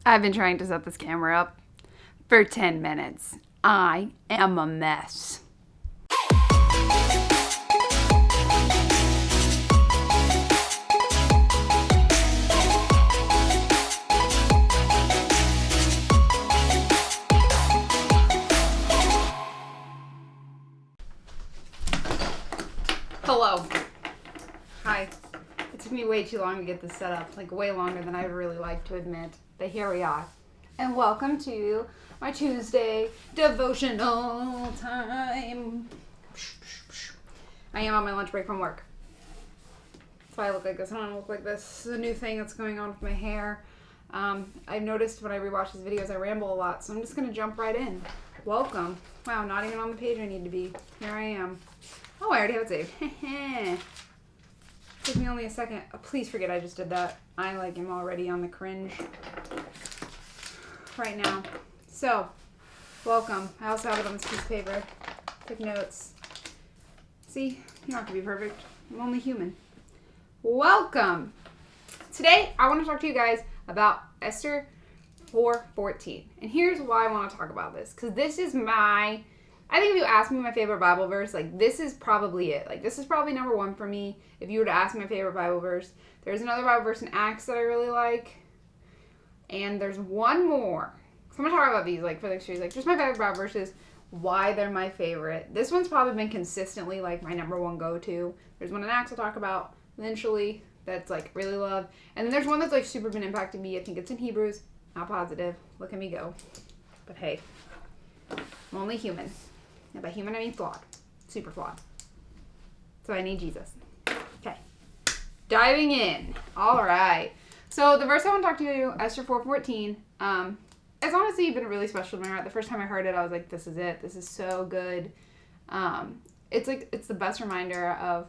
I've been trying to set this camera up for 10 minutes. I am a mess. Hello. Hi. It took me way too long to get this set up, like way longer than I'd really like to admit. But here we are. And welcome to my Tuesday devotional time. I am on my lunch break from work. That's why I look like this. I don't look like this. This is a new thing that's going on with my hair. I've noticed when I rewatch these videos I ramble a lot, so I'm just going to jump right in. Welcome. Wow, not even on the page I need to be. Here I am. Oh, I already have it saved. Took me only a second. Oh, please forget I just did that. I am already on the cringe right now. So, welcome. I also have it on this piece of paper. Take notes. See, you don't have to be perfect. I'm only human. Welcome. Today, I want to talk to you guys about Esther 4:14. And here's why I want to talk about this. Because this is I think if you ask me my favorite Bible verse, this is probably it. This is probably number one for me. If you were to ask me my favorite Bible verse, there's another Bible verse in Acts that I really like. And there's one more. So I'm going to talk about these, for the next series. Just my favorite Bible verses, why they're my favorite. This one's probably been consistently, my number one go-to. There's one in Acts I'll talk about eventually that's, really love. And then there's one that's, super been impacting me. I think it's in Hebrews. Not positive. Look at me go. But hey, I'm only human. And by human, I mean flawed. Super flawed. So I need Jesus. Okay. Diving in. All right. So the verse I want to talk to you, Esther 4:14, it's honestly been really special to my heart. The first time I heard it, I was like, this is it. This is so good. It's the best reminder of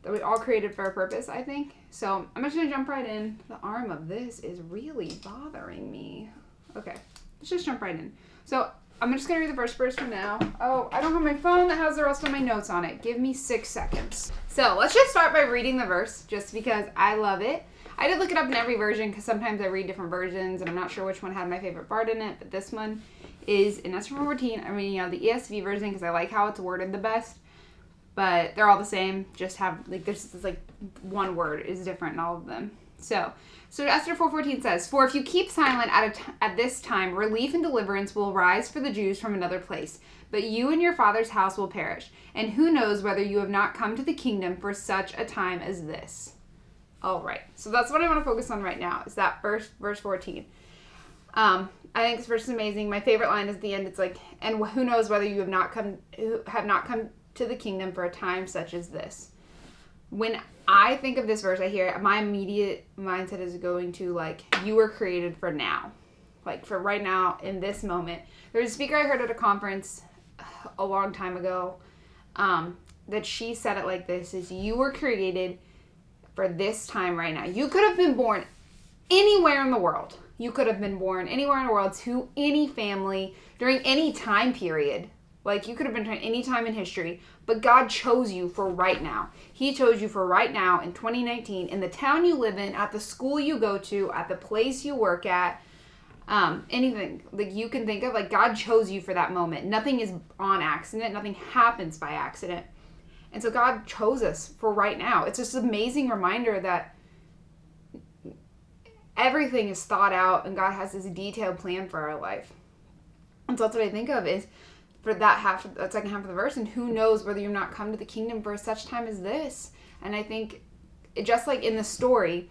that we all created for a purpose, I think. So I'm just going to jump right in. The arm of this is really bothering me. Okay. Let's just jump right in. So I'm just going to read the first verse for now. Oh, I don't have my phone that has the rest of my notes on it. Give me 6 seconds. So let's just start by reading the verse just because I love it. I did look it up in every version because sometimes I read different versions and I'm not sure which one had my favorite part in it, but this one is in Esther 4:14. I'm reading the ESV version because I like how it's worded the best, but they're all the same. Just have, there's this, one word is different in all of them. So Esther 4:14 says, "For if you keep silent at this time, relief and deliverance will rise for the Jews from another place. But you and your father's house will perish. And who knows whether you have not come to the kingdom for such a time as this." All right. So that's what I want to focus on right now, is that verse 14. I think this verse is amazing. My favorite line is at the end. It's "And who knows whether you have not come to the kingdom for a time such as this." When I think of this verse, I hear it, my immediate mindset is going to you were created for now, for right now in this moment. There's a speaker I heard at a conference a long time ago that she said it like this: is you were created for this time right now. You could have been born anywhere in the world. You could have been born anywhere in the world to any family during any time period. You could have been any time in history, but God chose you for right now. He chose you for right now in 2019, in the town you live in, at the school you go to, at the place you work at, anything you can think of. God chose you for that moment. Nothing is on accident. Nothing happens by accident. And so God chose us for right now. It's just an amazing reminder that everything is thought out and God has this detailed plan for our life. And so that's what I think of is for that second half of the verse, and who knows whether you've not come to the kingdom for such time as this. And I think, just like in the story,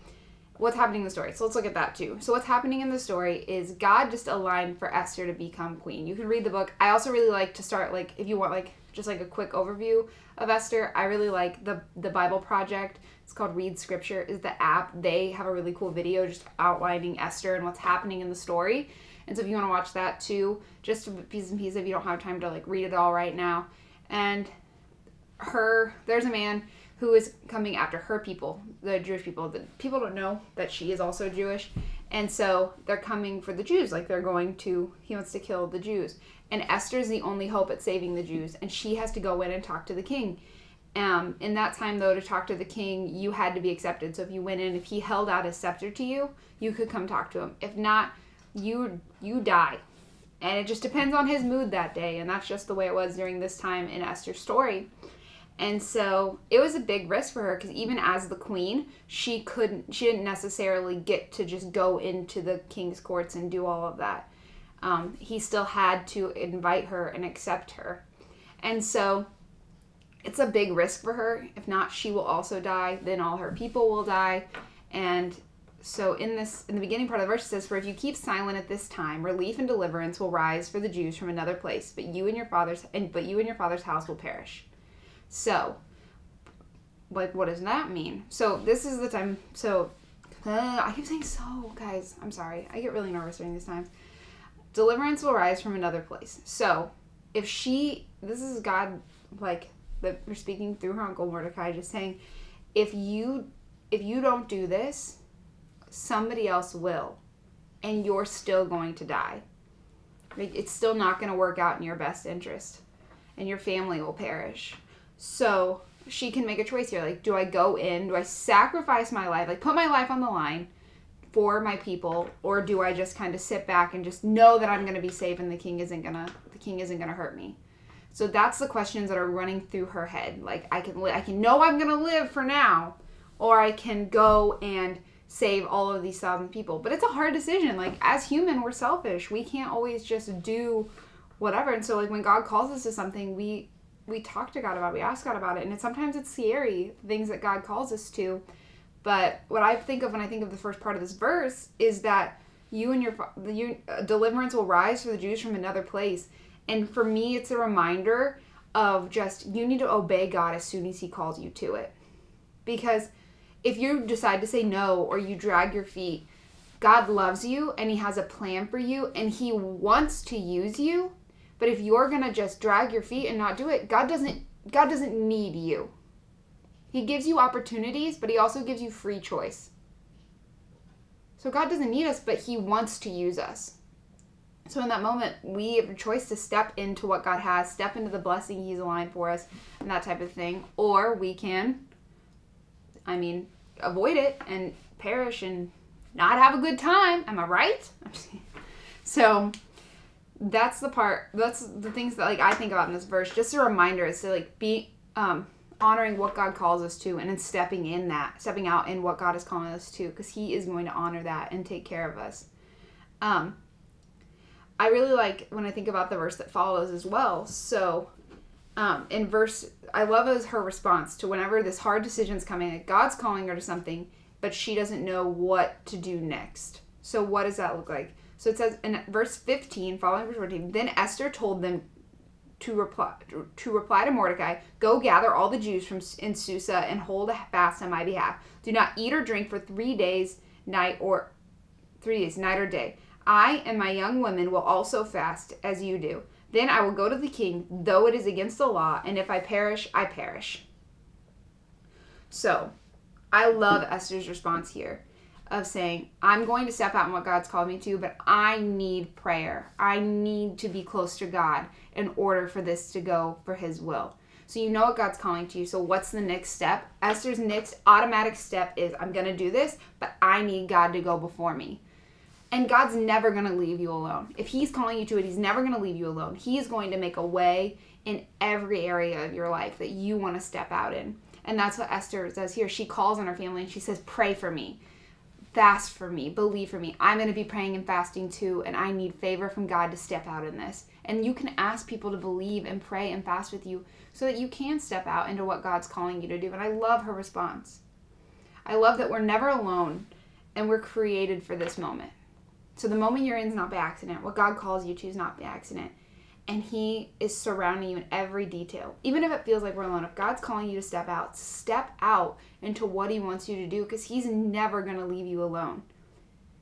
what's happening in the story. So let's look at that too. So what's happening in the story is God just aligned for Esther to become queen. You can read the book. I also really like to start, if you want, just a quick overview of Esther, I really like the Bible Project. It's called Read Scripture, is the app. They have a really cool video just outlining Esther and what's happening in the story. And so if you want to watch that too, just a piece and piece if you don't have time to read it all right now. And there's a man who is coming after her people, the Jewish people. The people don't know that she is also Jewish. And so they're coming for the Jews. He wants to kill the Jews. And Esther's the only hope at saving the Jews. And she has to go in and talk to the king. In that time, though, to talk to the king, you had to be accepted. So if you went in, if he held out his scepter to you, you could come talk to him. If not, you die. And it just depends on his mood that day. And that's just the way it was during this time in Esther's story. And so it was a big risk for her, because even as the queen, she didn't necessarily get to just go into the king's courts and do all of that. He still had to invite her and accept her. And so it's a big risk for her. If not, she will also die. Then all her people will die. And so in the beginning part of the verse, it says, "For if you keep silent at this time, relief and deliverance will rise for the Jews from another place, but you and your father's house will perish." So, like, what does that mean? So this is the time. So I keep saying "so," guys. I'm sorry. I get really nervous during these times. Deliverance will rise from another place. So if this is God, like, that we're speaking through her uncle Mordecai, just saying, if you don't do this, somebody else will, and you're still going to die. Like, it's still not going to work out in your best interest, and your family will perish. So she can make a choice here. Like, do I go in? Do I sacrifice my life? Like, put my life on the line for my people, or do I just kind of sit back and just know that I'm going to be safe and the king isn't gonna hurt me? So that's the questions that are running through her head. Like, I can know I'm going to live for now, or I can go and save all of these 1,000 people. But it's a hard decision. Like, as human, we're selfish. We can't always just do whatever. And so, like, when God calls us to something, we talk to God about it. We ask God about it. And sometimes it's scary, things that God calls us to. But what I think of when I think of the first part of this verse is that deliverance will rise for the Jews from another place. And for me, it's a reminder of just, you need to obey God as soon as he calls you to it. Because if you decide to say no, or you drag your feet, God loves you and he has a plan for you and he wants to use you. But if you're going to just drag your feet and not do it, God doesn't need you. He gives you opportunities, but he also gives you free choice. So God doesn't need us, but he wants to use us. So in that moment, we have a choice to step into what God has, step into the blessing he's aligned for us, and that type of thing. Or we can, avoid it and perish and not have a good time. Am I right? So that's the things that, like, I think about in this verse. Just a reminder is to, like, be honoring what God calls us to, and then stepping out in what God is calling us to, because he is going to honor that and take care of us. I really like when I think about the verse that follows as well. So I love her response to whenever this hard decision's coming, like, God's calling her to something, but she doesn't know what to do next. So what does that look like? So it says in verse 15, following verse 14, "Then Esther told them to reply to Mordecai, 'Go gather all the Jews in Susa and hold a fast on my behalf. Do not eat or drink for 3 days, night or day. I and my young women will also fast as you do. Then I will go to the king, though it is against the law, and if I perish, I perish.'" So I love Esther's response here of saying, I'm going to step out in what God's called me to, but I need prayer. I need to be close to God in order for this to go for his will. So you know what God's calling to you. So what's the next step? Esther's next automatic step is, I'm going to do this, but I need God to go before me. And God's never going to leave you alone. If he's calling you to it, he's never going to leave you alone. He is going to make a way in every area of your life that you want to step out in. And that's what Esther does here. She calls on her family and she says, pray for me. Fast for me. Believe for me. I'm going to be praying and fasting too, and I need favor from God to step out in this. And you can ask people to believe and pray and fast with you so that you can step out into what God's calling you to do. And I love her response. I love that we're never alone and we're created for this moment. So the moment you're in is not by accident. What God calls you to is not by accident. And he is surrounding you in every detail. Even if it feels like we're alone, if God's calling you to step out into what he wants you to do, because he's never going to leave you alone.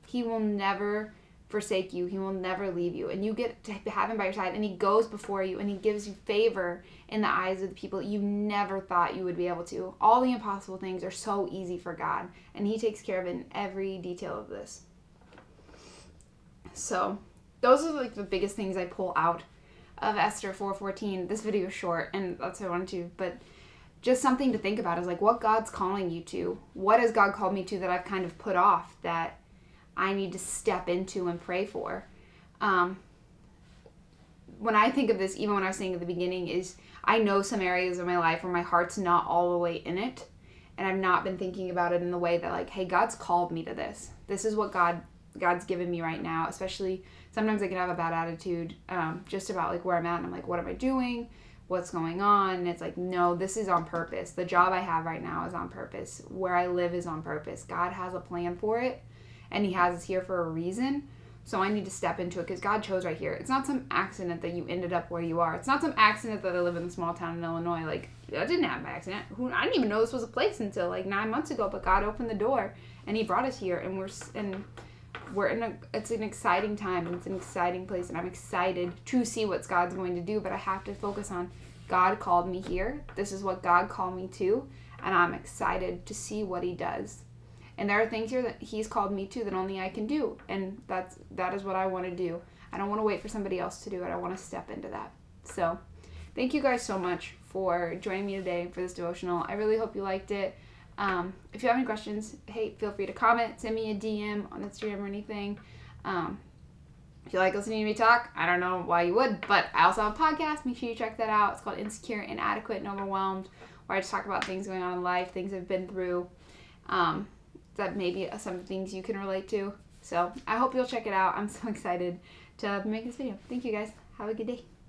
He will never forsake you. He will never leave you. And you get to have him by your side, and he goes before you, and he gives you favor in the eyes of the people that you never thought you would be able to. All the impossible things are so easy for God, and he takes care of it in every detail of this. So those are like the biggest things I pull out of Esther 4:14. This video is short, and that's what I wanted to, but just something to think about is like what God's calling you to. What has God called me to that I've kind of put off that I need to step into and pray for? When I think of this, even when I was saying at the beginning, is I know some areas of my life where my heart's not all the way in it, and I've not been thinking about it in the way that like, hey, God's called me to this. This is what God's given me right now. Especially sometimes I can have a bad attitude just about like where I'm at, and I'm like, what am I doing? What's going on? And it's like, no, this is on purpose. The job I have right now is on purpose. Where I live is on purpose. God has a plan for it, and he has us here for a reason. So I need to step into it because God chose right here. It's not some accident that you ended up where you are. It's not some accident that I live in a small town in Illinois. Like, that didn't happen by accident. I didn't even know this was a place until like 9 months ago, but God opened the door and he brought us here, and it's an exciting time, and it's an exciting place, and I'm excited to see what God's going to do, but I have to focus on God called me here. This is what God called me to, and I'm excited to see what he does. And there are things here that he's called me to that only I can do, and that is what I want to do. I don't want to wait for somebody else to do it. I want to step into that. So thank you guys so much for joining me today for this devotional. I really hope you liked it. If you have any questions, hey, feel free to comment, send me a DM on Instagram or anything. If you like listening to me talk, I don't know why you would, but I also have a podcast. Make sure you check that out. It's called Insecure, Inadequate, and Overwhelmed, where I just talk about things going on in life, things I've been through, that maybe some things you can relate to. So I hope you'll check it out. I'm so excited to make this video. Thank you guys. Have a good day.